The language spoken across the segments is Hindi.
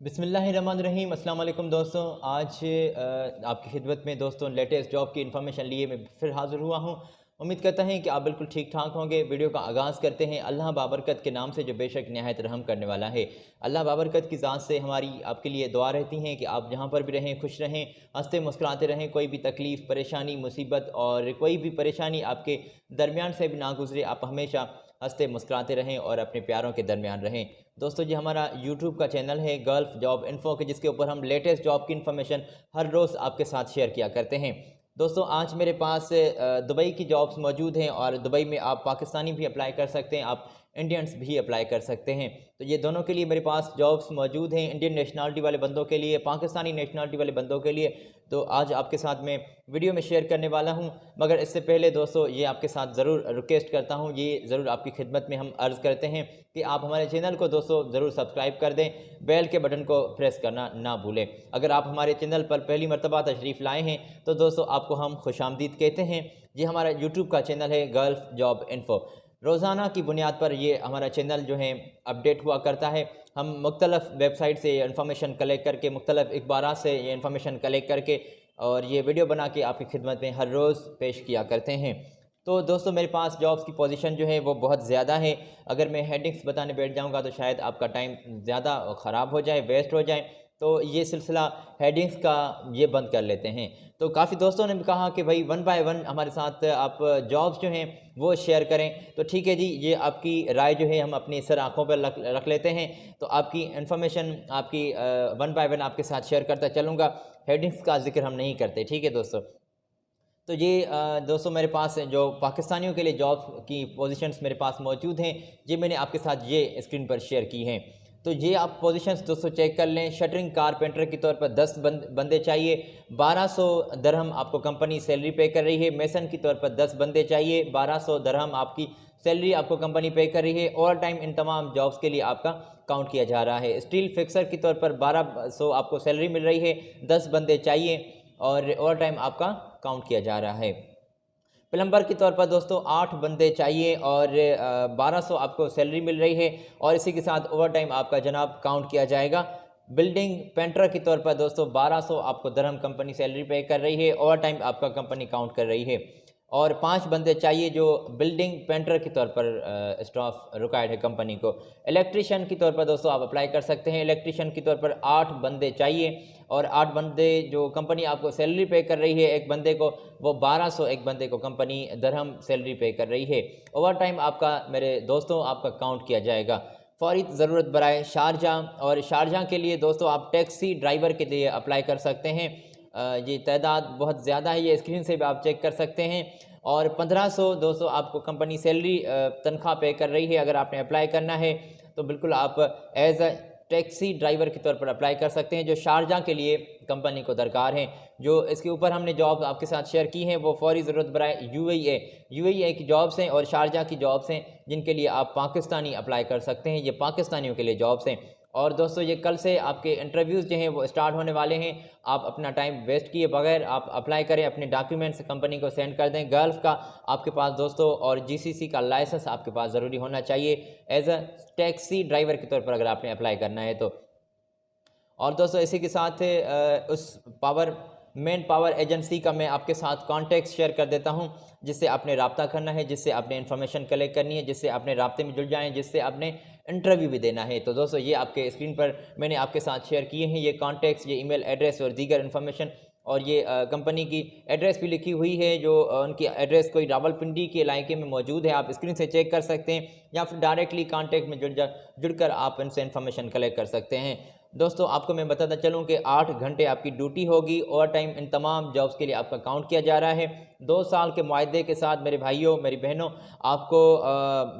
बिस्मिल्लाहिर्रहमानिर्रहीम अस्सलाम वालेकुम दोस्तों। आज आपकी खिदमत में दोस्तों लेटेस्ट जॉब की इन्फॉर्मेशन लिए मैं फिर हाज़िर हुआ हूँ। उम्मीद करता हैं कि आप बिल्कुल ठीक ठाक होंगे। वीडियो का आगाज़ करते हैं अल्लाह बाबरकत के नाम से जो बेशक निहायत रहम करने वाला है। अल्लाह बाबरकत की ज़ात से हमारी आपके लिए दुआ रहती हैं कि आप जहाँ पर भी रहें खुश रहें, हंसते मुस्कुराते रहें, कोई भी तकलीफ़ परेशानी मुसीबत और कोई भी परेशानी आपके दरमियान से भी ना गुजरे। आप हमेशा हंसते मुस्कुराते रहें और अपने प्यारों के दरमियान रहें। दोस्तों ये हमारा यूट्यूब का चैनल है गल्फ़ जॉब इन्फो के, जिसके ऊपर हम लेटेस्ट जॉब की इन्फॉर्मेशन हर रोज़ आपके साथ शेयर किया करते हैं। दोस्तों आज मेरे पास दुबई की जॉब्स मौजूद हैं और दुबई में आप पाकिस्तानी भी अप्लाई कर सकते हैं, आप इंडियंस भी अप्लाई कर सकते हैं। तो ये दोनों के लिए मेरे पास जॉब्स मौजूद हैं, इंडियन नेशनलिटी वाले बंदों के लिए, पाकिस्तानी नेशनलिटी वाले बंदों के लिए। तो आज आपके साथ मैं वीडियो में शेयर करने वाला हूं, मगर इससे पहले दोस्तों ये आपके साथ ज़रूर रिक्वेस्ट करता हूं, ये ज़रूर आपकी खिदमत में हम अर्ज़ करते हैं कि आप हमारे चैनल को दोस्तों ज़रूर सब्सक्राइब कर दें, बेल के बटन को प्रेस करना ना भूलें। अगर आप हमारे चैनल पर पहली मरतबा तशरीफ़ लाए हैं तो दोस्तों आपको हम खुशामदीद कहते हैं। ये हमारा यूट्यूब का चैनल है गल्फ़ जॉब इन्फो। रोज़ाना की बुनियाद पर ये हमारा चैनल जो है अपडेट हुआ करता है। हम मुख्तलिफ़ वेबसाइट से इन्फॉर्मेशन कलेक्ट करके, मुख्तलिफ़ अखबारात से ये इन्फॉर्मेशन कलेक्ट करके और ये वीडियो बना के आपकी खिदमत में हर रोज़ पेश किया करते हैं। तो दोस्तों मेरे पास जॉब्स की पोजीशन जो है वो बहुत ज़्यादा है। अगर मैं हेडिंग्स बताने बैठ जाऊंगा तो शायद आपका टाइम ज़्यादा ख़राब हो जाए, वेस्ट हो जाए। तो ये सिलसिला हेडिंग्स का ये बंद कर लेते हैं। तो काफ़ी दोस्तों ने भी कहा कि भाई वन बाय वन हमारे साथ आप जॉब्स जो हैं वो शेयर करें। तो ठीक है जी, ये आपकी राय जो है हम अपनी सर आँखों पर रख लेते हैं। तो आपकी इन्फॉर्मेशन आपकी वन बाय वन आपके साथ शेयर करता चलूँगा। हेडिंग्स का जिक्र हम नहीं करते, ठीक है दोस्तों। तो ये दोस्तों मेरे पास जो पाकिस्तानियों के लिए जॉब की पोजीशंस मेरे पास मौजूद हैं, ये मैंने आपके साथ ये स्क्रीन पर शेयर की हैं। तो ये आप पोजीशंस दोस्तों चेक कर लें। शटरिंग कारपेंटर के तौर पर 10 बंदे चाहिए, 1200 दरहम आपको कंपनी सैलरी पे कर रही है। मेसन के तौर पर 10 बंदे चाहिए, 1200 दरहम आपकी सैलरी आपको कंपनी पे कर रही है। ओवर टाइम इन तमाम जॉब्स के लिए आपका काउंट किया जा रहा है। स्टील फिक्सर के तौर पर 1200 आपको सैलरी मिल रही है, 10 बंदे चाहिए और ओवर टाइम आपका काउंट किया जा रहा है। प्लम्बर के तौर पर दोस्तों 8 बंदे चाहिए और 1200 आपको सैलरी मिल रही है और इसी के साथ ओवर टाइम आपका जनाब काउंट किया जाएगा। बिल्डिंग पेंटर के तौर पर दोस्तों 1200 आपको दरहम कंपनी सैलरी पे कर रही है, ओवर टाइम आपका कंपनी काउंट कर रही है। और 5 बंदे चाहिए जो बिल्डिंग पेंटर के तौर पर स्टाफ रिक्वायर्ड है कंपनी को। इलेक्ट्रीशियन के तौर पर दोस्तों आप अप्लाई कर सकते हैं। इलेक्ट्रीशियन के तौर पर 8 बंदे चाहिए और 8 बंदे जो कंपनी आपको सैलरी पे कर रही है, एक बंदे को वो 1200 एक बंदे को कंपनी दरहम सैलरी पे कर रही है। ओवर टाइम आपका मेरे दोस्तों आपका काउंट किया जाएगा। फौरी ज़रूरत बराए शारजाह, और शारजाह के लिए दोस्तों आप टैक्सी ड्राइवर के लिए अप्लाई कर सकते हैं। ये तादाद बहुत ज़्यादा है, ये स्क्रीन से भी आप चेक कर सकते हैं। और 1500 दोस्तों आपको कंपनी सैलरी तनख्वाह पे कर रही है। अगर आपने अप्लाई करना है तो बिल्कुल आप एज अ टैक्सी ड्राइवर के तौर पर अप्लाई कर सकते हैं, जो शारजाह के लिए कंपनी को दरकार है। जो इसके ऊपर हमने जॉब आपके साथ शेयर की हैं वो फौरी ज़रूरत बराए यूएई की जॉब्स हैं और शारजाह की जॉब्स हैं, जिनके लिए आप पाकिस्तानी अप्लाई कर सकते हैं। ये पाकिस्तानियों के लिए जॉब्स हैं। और दोस्तों ये कल से आपके इंटरव्यूज़ जो हैं वो स्टार्ट होने वाले हैं। आप अपना टाइम वेस्ट किए बगैर आप अप्लाई करें, अपने डॉक्यूमेंट्स कंपनी को सेंड कर दें। गल्फ़ का आपके पास दोस्तों और जीसीसी का लाइसेंस आपके पास ज़रूरी होना चाहिए एज अ टैक्सी ड्राइवर के तौर पर अगर आपने अप्लाई करना है तो। और दोस्तों इसी के साथ उस मेन पावर एजेंसी का मैं आपके साथ कॉन्टैक्ट शेयर कर देता हूं, जिससे आपने रब्ता करना है, जिससे आपने इन्फॉर्मेशन कलेक्ट करनी है, जिससे आपने राब्ते में जुड़ जाएं, जिससे आपने इंटरव्यू भी देना है। तो दोस्तों ये आपके स्क्रीन पर मैंने आपके साथ शेयर किए हैं ये कॉन्टैक्ट्स, ये ईमेल एड्रेस और दीगर इन्फॉर्मेशन। और ये कंपनी की एड्रेस भी लिखी हुई है, जो उनकी एड्रेस कोई रावलपिंडी के इलाके में मौजूद है, आप स्क्रीन से चेक कर सकते हैं, या फिर डायरेक्टली कॉन्टैक्ट में जुड़कर आप इनसे इन्फॉर्मेशन कलेक्ट कर सकते हैं। दोस्तों आपको मैं बताता चलूं कि 8 घंटे आपकी ड्यूटी होगी। ओवर टाइम इन तमाम जॉब्स के लिए आपका काउंट किया जा रहा है। 2 साल के मुआहदे के साथ मेरे भाइयों मेरी बहनों आपको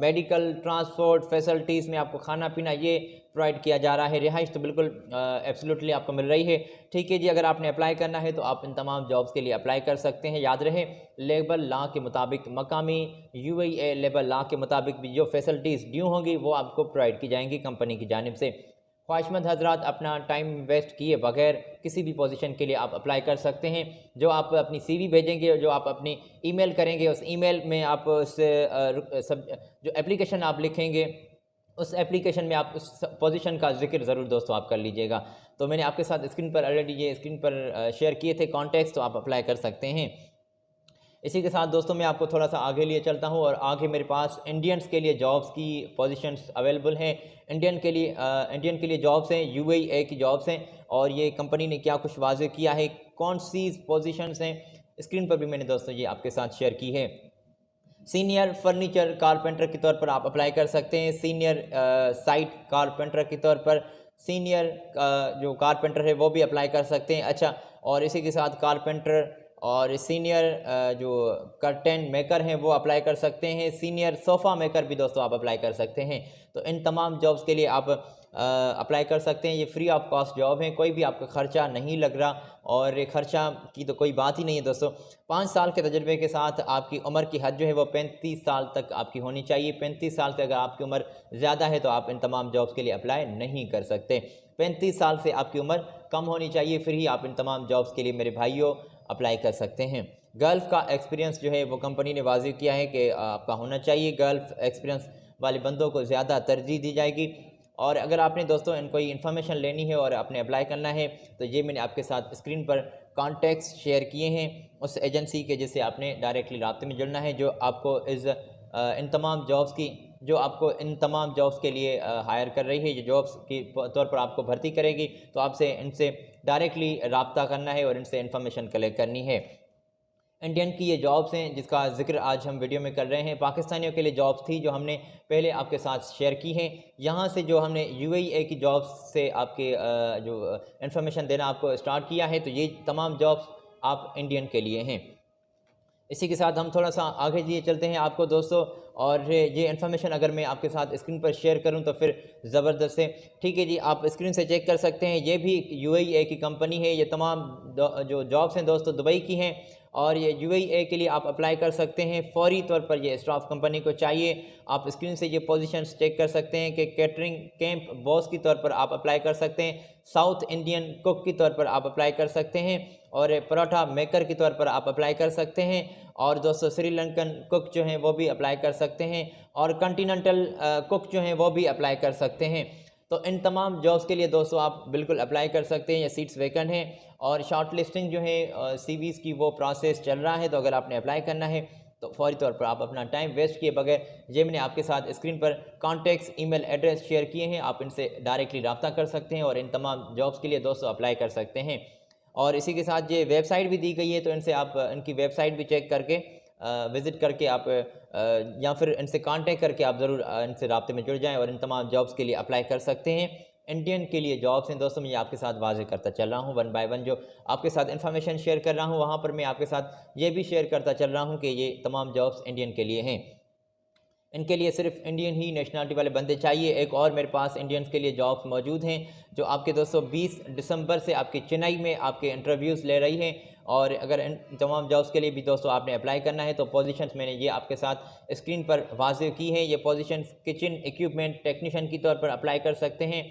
मेडिकल ट्रांसपोर्ट फैसिलिटीज़ में आपको खाना पीना ये प्रोवाइड किया जा रहा है। रिहाइश तो बिल्कुल एब्सोल्युटली आपको मिल रही है। ठीक है जी, अगर आपने अप्लाई करना है तो आप इन तमाम जॉब्स के लिए अप्लाई कर सकते हैं। याद रहे लेबर लॉ के मुताबिक, मकामी यूएई लेबर लॉ के मुताबिक भी जो फैसिलिटीज़ ड्यू होंगी वो आपको प्रोवाइड की जाएंगी कंपनी की जानिब से। ख्वाहिशमंद हजरात अपना टाइम वेस्ट किए बगैर किसी भी पोजीशन के लिए आप अप्लाई कर सकते हैं। जो आप अपनी सीवी भेजेंगे, जो आप अपनी ईमेल करेंगे, उस ईमेल में आप उस सब जो एप्लीकेशन आप लिखेंगे उस एप्लीकेशन में आप उस पोजीशन का ज़िक्र ज़रूर दोस्तों आप कर लीजिएगा। तो मैंने आपके साथ स्क्रीन पर ऑलरेडी ये स्क्रीन पर शेयर किए थे कॉन्टैक्ट्स, तो आप अप्लाई कर सकते हैं। इसी के साथ दोस्तों मैं आपको थोड़ा सा आगे लिए चलता हूँ और आगे मेरे पास इंडियंस के लिए जॉब्स की पोजीशंस अवेलेबल हैं। इंडियन के लिए जॉब्स हैं, यूएई की जॉब्स हैं, और ये कंपनी ने क्या कुछ वाज़ेह किया है, कौन सी पोजीशंस हैं, स्क्रीन पर भी मैंने दोस्तों ये आपके साथ शेयर की है। सीनियर फर्नीचर कारपेंटर के तौर पर आप अप्लाई कर सकते हैं, सीनियर साइट कारपेंटर के तौर पर, सीनियर जो कारपेंटर है वो भी अप्लाई कर सकते हैं। अच्छा, और इसी के साथ कारपेंटर और सीनियर जो कर्टेन मेकर हैं वो अप्लाई कर सकते हैं, सीनियर सोफ़ा मेकर भी दोस्तों आप अप्लाई कर सकते हैं। तो इन तमाम जॉब्स के लिए आप अप्लाई कर सकते हैं। ये फ्री ऑफ कॉस्ट जॉब है, कोई भी आपका ख़र्चा नहीं लग रहा, और ख़र्चा की तो कोई बात ही नहीं है दोस्तों। 5 साल के तजुर्बे के साथ आपकी उम्र की हद जो है वो 35 साल तक आपकी होनी चाहिए। 35 साल से अगर आपकी उम्र ज़्यादा है तो आप इन तमाम जॉब्स के लिए अप्लाई नहीं कर सकते। 35 साल से आपकी उम्र कम होनी चाहिए, फिर ही आप इन तमाम जॉब्स के लिए मेरे भाइयों अप्लाई कर सकते हैं। गल्फ़ का एक्सपीरियंस जो है वो कंपनी ने वाज़ेह किया है कि आपका होना चाहिए। गल्फ़ एक्सपीरियंस वाले बंदों को ज़्यादा तरजीह दी जाएगी। और अगर आपने दोस्तों कोई इन्फॉर्मेशन लेनी है और आपने अप्लाई करना है तो ये मैंने आपके साथ स्क्रीन पर कॉन्टैक्ट्स शेयर किए हैं उस एजेंसी के, जिससे आपने डायरेक्टली राब्ते में जुड़ना है, जो आपको इन तमाम जॉब्स के लिए हायर कर रही है। ये जॉब्स के तौर पर आपको भर्ती करेगी, तो आपसे इनसे डायरेक्टली रब्ता करना है और इनसे इन्फॉर्मेशन कलेक्ट करनी है। इंडियन की ये जॉब्स हैं जिसका ज़िक्र आज हम वीडियो में कर रहे हैं। पाकिस्तानियों के लिए जॉब्स थी जो हमने पहले आपके साथ शेयर की हैं। यहाँ से जो हमने यूएई की जॉब्स से आपके जो इन्फॉर्मेशन देना आपको स्टार्ट किया है, तो ये तमाम जॉब्स आप इंडियन के लिए हैं। इसी के साथ हम थोड़ा सा आगे लिए चलते हैं आपको दोस्तों, और ये इन्फॉर्मेशन अगर मैं आपके साथ स्क्रीन पर शेयर करूं तो फिर ज़बरदस्त है। ठीक है जी, आप स्क्रीन से चेक कर सकते हैं, ये भी यूएई की कंपनी है। ये तमाम जो जॉब्स हैं दोस्तों दुबई की हैं, और ये यूएई के लिए आप अप्लाई कर सकते हैं फौरी तौर पर। ये स्टाफ कंपनी को चाहिए। आप स्क्रीन से ये पोजीशंस चेक कर सकते हैं कि कैटरिंग कैंप बॉस की तौर पर आप अप्लाई कर सकते हैं, साउथ इंडियन कुक की तौर पर आप अप्लाई कर सकते हैं, और पराठा मेकर के तौर पर आप अप्लाई कर सकते हैं, और दोस्तों श्रीलंकन कुक जो हैं वो भी अप्लाई कर सकते हैं, और कॉन्टिनेंटल कुक जो हैं वो भी अप्लाई कर सकते हैं। तो इन तमाम जॉब्स के लिए दोस्तों आप बिल्कुल अप्लाई कर सकते हैं। ये सीट्स वैकेंट हैं, और शॉर्ट लिस्टिंग जो है सीवीज़ की वो प्रोसेस चल रहा है। तो अगर आपने अप्लाई करना है तो फौरी तौर पर आप अपना टाइम वेस्ट किए बगैर, ये मैंने आपके साथ स्क्रीन पर कॉन्टैक्ट्स ईमेल एड्रेस शेयर किए हैं, आप इनसे डायरेक्टली रब्ता कर सकते हैं और इन तमाम जॉब्स के लिए दोस्तों अप्लाई कर सकते हैं। और इसी के साथ ये वेबसाइट भी दी गई है, तो इनसे आप इनकी वेबसाइट भी चेक करके विज़िट करके आप या फिर इनसे कांटेक्ट करके आप ज़रूर इनसे राब्ते में जुड़ जाएं और इन तमाम जॉब्स के लिए अप्लाई कर सकते हैं। इंडियन के लिए जॉब्स हैं दोस्तों, मैं आपके साथ वाज़ेह करता चल रहा हूँ वन बाय वन। जो आपके साथ इन्फॉर्मेशन शेयर कर रहा हूँ वहाँ पर मैं आपके साथ ये भी शेयर करता चल रहा हूँ कि ये तमाम जॉब्स इंडियन के लिए हैं। इनके लिए सिर्फ इंडियन ही नेशनलिटी वाले बंदे चाहिए। एक और मेरे पास इंडियंस के लिए जॉब्स मौजूद हैं जो आपके दोस्तों 20 दिसंबर से आपके चेन्नई में आपके इंटरव्यूज़ ले रही हैं। और अगर इन तमाम जॉब्स के लिए भी दोस्तों आपने अप्लाई करना है तो पोजीशंस मैंने ये आपके साथ स्क्रीन पर वाज़ेह की हैं। ये पोजीशंस किचन इक्विपमेंट टेक्नीशियन की तौर पर अप्लाई कर सकते हैं,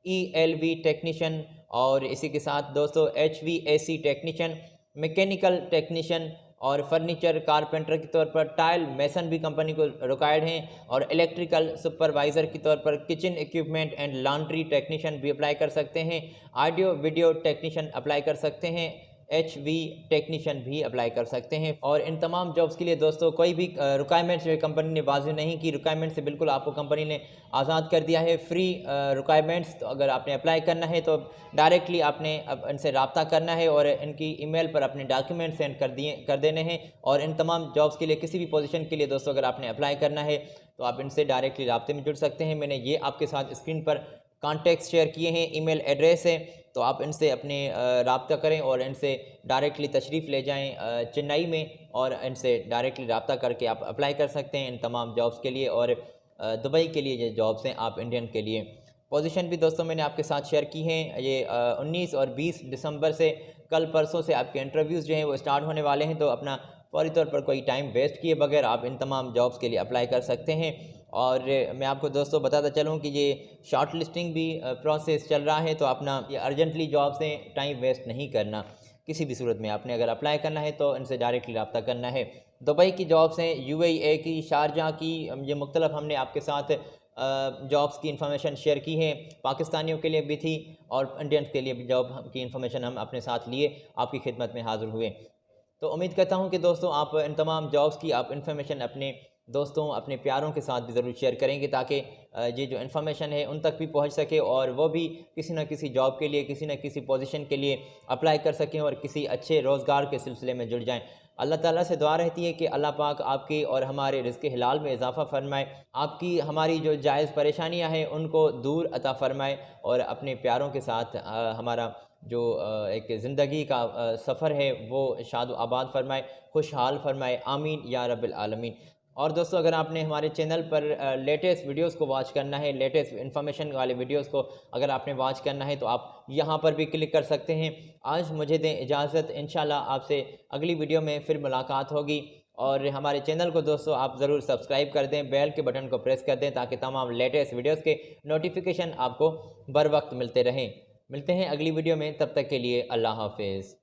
ELV टेक्नीशियन, और इसी के साथ दोस्तों HVAC टेक्नीशियन, मैकेनिकल टेक्नीशियन, और फर्नीचर कारपेंटर के तौर पर टाइल मेसन भी कंपनी को रिक्वायर्ड हैं, और इलेक्ट्रिकल सुपरवाइज़र के तौर पर kitchen equipment and laundry technician भी अप्लाई कर सकते हैं, ऑडियो वीडियो टेक्नीशियन अप्लाई कर सकते हैं, HV टेक्नीशियन भी अप्लाई कर सकते हैं। और इन तमाम जॉब्स के लिए दोस्तों कोई भी रिक्वायरमेंट्स जो कंपनी ने वाज़ेह नहीं की, रिक्वायरमेंट से बिल्कुल आपको कंपनी ने आज़ाद कर दिया है, फ्री रिक्वायरमेंट्स। तो अगर आपने अप्लाई करना है तो डायरेक्टली आपने अब इनसे रब्ता करना है और इनकी ईमेल पर अपने डॉक्यूमेंट सेंड कर देने हैं। और इन तमाम जॉब्स के लिए किसी भी पोजीशन के लिए दोस्तों अगर आपने अप्लाई करना है तो आप इनसे डायरेक्टली रब्ते में जुड़ सकते हैं। मैंने ये आपके साथ स्क्रीन पर कॉन्टैक्ट शेयर किए हैं, ईमेल एड्रेस है, तो आप इनसे अपने रब्ता करें और इनसे डायरेक्टली तशरीफ़ ले जाएं चेन्नई में, और इनसे डायरेक्टली रब्ता करके आप अप्लाई कर सकते हैं इन तमाम जॉब्स के लिए। और दुबई के लिए ये जॉब्स हैं आप इंडियन के लिए। पोजीशन भी दोस्तों मैंने आपके साथ शेयर की हैं। ये 19 और 20 दिसंबर से कल परसों से आपके इंटरव्यूज़ जो हैं वो स्टार्ट होने वाले हैं। तो अपना फौरी तौर पर कोई टाइम वेस्ट किए बगैर आप इन तमाम जॉब्स के लिए अप्लाई कर सकते हैं। और मैं आपको दोस्तों बताता चलूँ कि ये शॉर्ट लिस्टिंग भी प्रोसेस चल रहा है, तो अपना ये अर्जेंटली जॉब से टाइम वेस्ट नहीं करना किसी भी सूरत में। आपने अगर अप्लाई करना है तो इनसे डायरेक्टली रब्ता करना है। दुबई की जॉब्स हैं, UAE की, शारजाह की, ये मुख्तलिफ हमने आपके साथ जॉब्स की इन्फॉर्मेशन शेयर की है, पाकिस्तानियों के लिए भी थी और इंडियंस के लिए भी जॉब की इन्फॉर्मेशन हम अपने साथ लिए आपकी खिदमत में हाज़िर हुए। तो उम्मीद करता हूँ कि दोस्तों आप इन तमाम जॉब्स की आप इन्फॉर्मेशन अपने दोस्तों, अपने प्यारों के साथ भी ज़रूर शेयर करेंगे, ताकि ये जो इन्फॉर्मेशन है उन तक भी पहुँच सके और वो भी किसी न किसी जॉब के लिए, किसी न किसी पोजीशन के लिए अप्लाई कर सकें और किसी अच्छे रोज़गार के सिलसिले में जुड़ जाएँ। अल्लाह ताला से दुआ रहती है कि अल्लाह पाक आपकी और हमारे रिज़्क़ हिलाल में इजाफ़ा फ़रमाए, आपकी हमारी जो जायज़ परेशानियाँ हैं उनको दूर अता फ़रमाए और अपने प्यारों के साथ हमारा जो एक ज़िंदगी का सफ़र है वो शाद आबाद फ़रमाए, खुशहाल फ़रमाए, आमीन या रब्बिल आलमीन। और दोस्तों, अगर आपने हमारे चैनल पर लेटेस्ट वीडियोस को वॉच करना है, लेटेस्ट इन्फॉर्मेशन वाले वीडियोस को अगर आपने वॉच करना है तो आप यहाँ पर भी क्लिक कर सकते हैं। आज मुझे दें इजाज़त, इंशाल्लाह आपसे अगली वीडियो में फिर मुलाकात होगी। और हमारे चैनल को दोस्तों आप ज़रूर सब्सक्राइब कर दें, बेल के बटन को प्रेस कर दें, ताकि तमाम लेटेस्ट वीडियोज़ के नोटिफिकेशन आपको बर वक्त मिलते रहें। मिलते हैं अगली वीडियो में, तब तक के लिए अल्लाह हाफिज़।